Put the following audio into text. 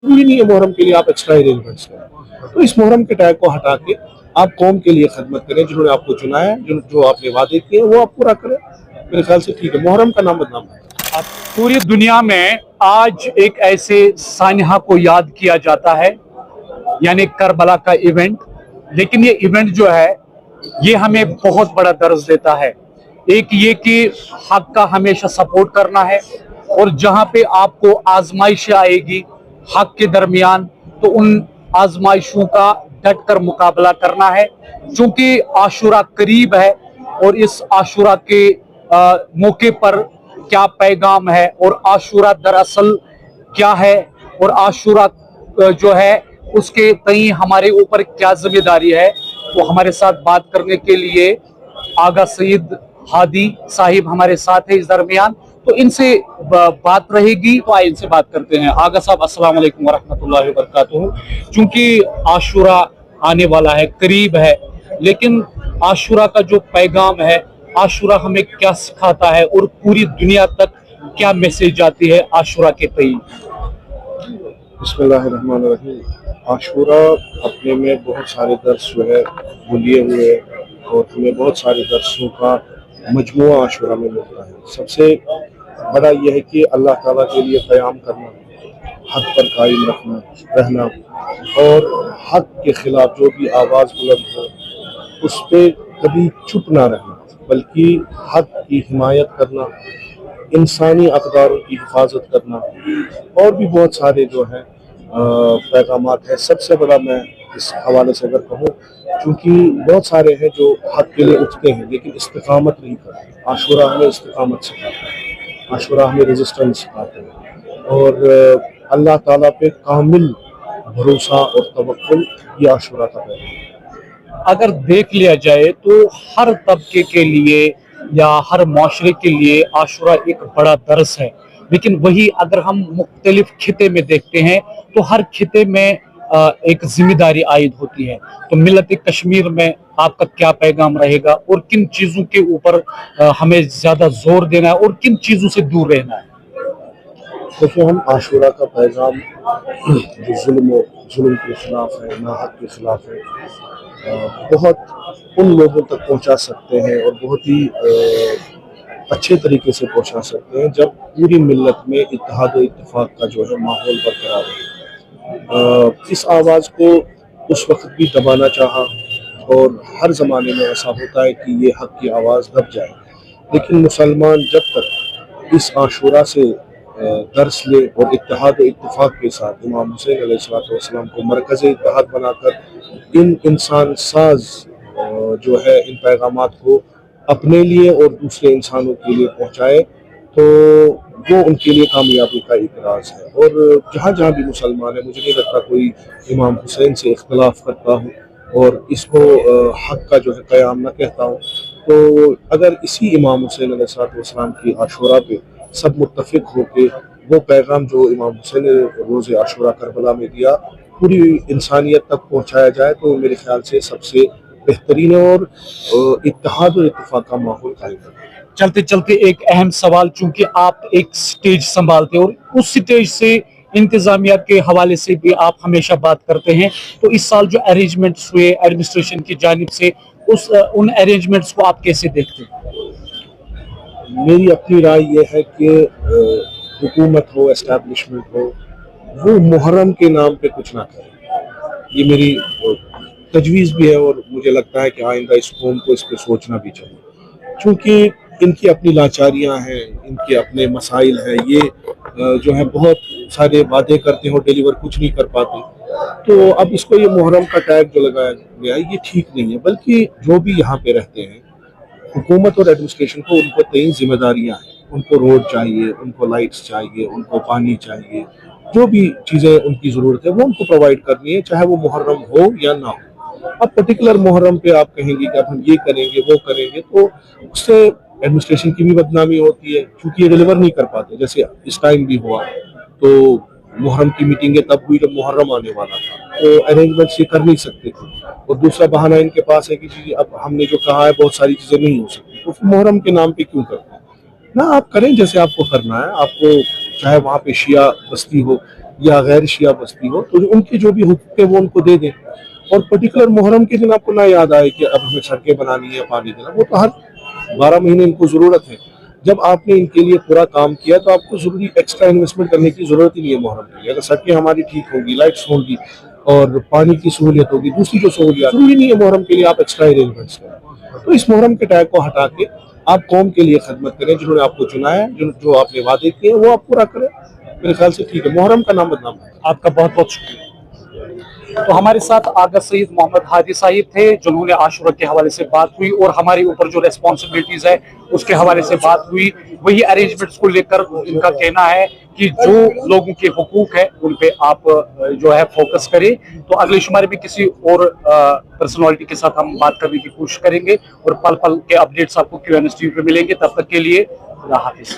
भी नहीं है मुहर्रम के लिए आप एक्स्ट्रा अरेंजमेंट्स करें। तो इस मुहर्रम के टैग को हटा के आप कौम के लिए खदमत करें, जिन्होंने आपको चुना है, जो आपने वादे किए वो आप पूरा करें। मेरे ख्याल से ठीक है, मुहर्रम का नाम बदनाम है। अब पूरी दुनिया में आज एक ऐसे सानिहा को याद किया जाता है, यानी करबला का इवेंट। लेकिन ये इवेंट जो है ये हमें बहुत बड़ा दर्ज देता है। एक ये कि हक का हमेशा सपोर्ट करना है, और जहां पे आपको आजमाइशें आएगी हक के दरमियान, तो उन आजमाइशों का डट कर मुकाबला करना है। क्योंकि आशूरा करीब है, और इस आशूरा के मौके पर क्या पैगाम है, और आशूरा दरअसल क्या है, और आशूरा जो है उसके तई हमारे ऊपर क्या जिम्मेदारी है, वो हमारे साथ बात करने के लिए आगा सईद हादी साहिब हमारे साथ है इस दरमियान। तो इनसे बात रहेगी, तो आइए इनसे बात करते हैं। आगा साहब, अस्सलाम वालेकुम वरहमतुल्लाहि वबरकातुहू। चूंकि आशूरा आने वाला है, करीब है, लेकिन आशूरा का जो पैगाम है, आशूरा हमें क्या सिखाता है, और पूरी दुनिया तक क्या मैसेज जाती है आशूरा के तई? बिस्मिल्लाहिर्रहमानिर्रहीम। आशूरा अपने में बहुत सारे दर्स जो है वो लिए हुए हैं, और हमें बहुत सारे दर्सों का मजमुआ आशूरा में मिलता है। सबसे बड़ा यह है कि अल्लाह ताला के लिए क़याम करना, हक पर कायम रहना, और हक के खिलाफ जो भी आवाज़ बुलंद हो उस पर कभी चुप ना रहना, बल्कि हक की हिमायत करना, इंसानी अक़दारों की हिफाजत करना, और भी बहुत सारे जो हैं पैगामात है। सबसे बड़ा मैं इस हवाले से अगर कहूँ, क्योंकि बहुत सारे हैं जो हक के लिए उठते हैं लेकिन इस्तिकामत नहीं करते। आशूरा हमें इस्तिकामत सिखाता है, आशूरा हमें रेजिस्टेंस सिखाता है, और अल्लाह ताला पे कामिल भरोसा और तवक्कुल, ये आशूरा का पैगाम है। अगर देख लिया जाए तो हर तबके के लिए या हर माशरे के लिए आशूरा एक बड़ा दर्स है। लेकिन वही अगर हम मुख्तलिफ खिते में देखते हैं तो हर खिते में एक जिम्मेदारी आयद होती है। तो मिलत कश्मीर में आपका क्या पैगाम रहेगा, और किन चीज़ों के ऊपर हमें ज़्यादा जोर देना है, और किन चीज़ों से दूर रहना है? देखिए, हम आशूरा का पैगाम जो जुल्म के खिलाफ है, नाहक के खिलाफ है, बहुत उन लोगों तक पहुंचा सकते हैं, और बहुत ही अच्छे तरीके से पहुंचा सकते हैं जब पूरी मिल्लत में इत्तेहाद और इत्तेफाक का जो है माहौल बरकरार है। इस आवाज़ को उस वक्त भी दबाना चाहा, और हर ज़माने में ऐसा होता है कि ये हक़ की आवाज़ दब जाए, लेकिन मुसलमान जब तक इस आशूरा से दर्स ले और इत्तेहाद और इत्तेफाक के साथ इमाम हुसैन अलैहिस्सलाम को मरकज़ इत्तेहाद बनाकर इन इंसान साज जो है इन पैगामात को अपने लिए और दूसरे इंसानों के लिए पहुँचाए, तो वो उनके लिए कामयाबी का एक राज है। और जहाँ जहाँ भी मुसलमान है, मुझे नहीं लगता कोई इमाम हुसैन से इख्तलाफ करता हूँ और इसको हक़ का जो है क़याम न कहता हूँ। तो अगर इसी इमाम हुसैन अलैहिस्सलाम की आशूरा पे सब मुत्तफ़िक होके वो पैगाम जो इमाम हुसैन ने रोज़े आशूरा करबला में दिया पूरी इंसानियत तक पहुँचाया जाए, तो मेरे ख्याल से सबसे बेहतरीन और इत्तेहाद और इत्तेफाक का माहौल कायम करता है। चलते चलते एक अहम सवाल, चूंकि आप एक स्टेज संभालते हैं और उस स्टेज से इंतजामिया के हवाले से भी आप हमेशा बात करते हैं, तो इस साल जो अरेंजमेंट्स हुए एडमिनिस्ट्रेशन की जानिब से, उन अरेंजमेंट्स को आप कैसे देखते हैं? मेरी अपनी राय ये है कि हुकूमत हो, एस्टैब्लिशमेंट हो, वो मुहर्रम के नाम पे कुछ ना करे। ये मेरी तजवीज़ भी है, और मुझे लगता है कि आइंदा इस कौम को इस पर सोचना भी चाहिए, क्योंकि इनकी अपनी लाचारियां हैं, इनके अपने मसाइल हैं। ये जो है बहुत सारे वादे करते हैं और डिलीवर कुछ नहीं कर पाते। तो अब इसको ये मुहर्रम का टैग जो लगाया गया ये ठीक नहीं है, बल्कि जो भी यहाँ पे रहते हैं हुकूमत और एडमिनिस्ट्रेशन को उनको कई जिम्मेदारियाँ हैं। उनको रोड चाहिए, उनको लाइट्स चाहिए, उनको पानी चाहिए, जो भी चीज़ें उनकी ज़रूरत है वो उनको प्रोवाइड करनी है, चाहे वो मुहर्रम हो या ना हो। अब पर्टिकुलर मुहर्रम पे आप कहेंगे कि अब हम ये करेंगे वो करेंगे, तो उससे एडमिनिस्ट्रेशन की भी बदनामी होती है, क्योंकि ये डिलीवर नहीं कर पाते। जैसे इस टाइम भी हुआ, तो मुहर्रम की मीटिंगें तब हुई जब मुहर्रम आने वाला था, तो अरेंजमेंट्स ये कर नहीं सकते थे। और दूसरा बहाना इनके पास है कि जी अब हमने जो कहा है बहुत सारी चीज़ें नहीं हो सकती, तो फिर मुहर्रम के नाम पे क्यों करते हैं ना। आप करें जैसे आपको करना है, आपको चाहे वहाँ पे शिया बस्ती हो, या गैर शिया बस्ती हो, तो उनके जो भी हुकूक है वो उनको दे दें। और पर्टिकुलर मुहर्रम के दिन आपको ना याद आए कि अब हमें सड़कें बनानी है, पानी देना, वो तो हर 12 महीने इनको ज़रूरत है। जब आपने इनके लिए पूरा काम किया तो आपको ज़रूरी एक्स्ट्रा इन्वेस्टमेंट करने की ज़रूरत ही नहीं है मुहर्रम के लिए। अगर सड़कें हमारी ठीक होगी, लाइट्स होगी और पानी की सहूलियत होगी, दूसरी जो सहूलियत, ज़रूरी नहीं है मुहर्रम के लिए आप एक्स्ट्रा अरेंजमेंट्स करें। तो इस मुहर्रम के टैग को हटा के आप कौम के लिए खदमत करें, जिन्होंने आपको चुना है, जो आपने वादे किए वो आप पूरा करें। मेरे ख्याल से ठीक है, मुहर्रम का नाम बदनाम है। आपका बहुत बहुत शुक्रिया। तो हमारे साथ आगा सईद मोहम्मद हादी साहिब थे, जिन्होंने आशूरा के हवाले से बात हुई और हमारे ऊपर जो रेस्पॉन्सिबिलिटीज है उसके हवाले से बात हुई। वही अरेंजमेंट्स को लेकर इनका कहना है कि जो लोगों के हुकूक है उन पे आप जो है फोकस करें। तो अगले शुमारे में किसी और पर्सनालिटी के साथ हम बात करने की कोशिश करेंगे और पल पल के अपडेट्स आपको QNS टीवी पे मिलेंगे। तब तक के लिए खुदा हाफिज।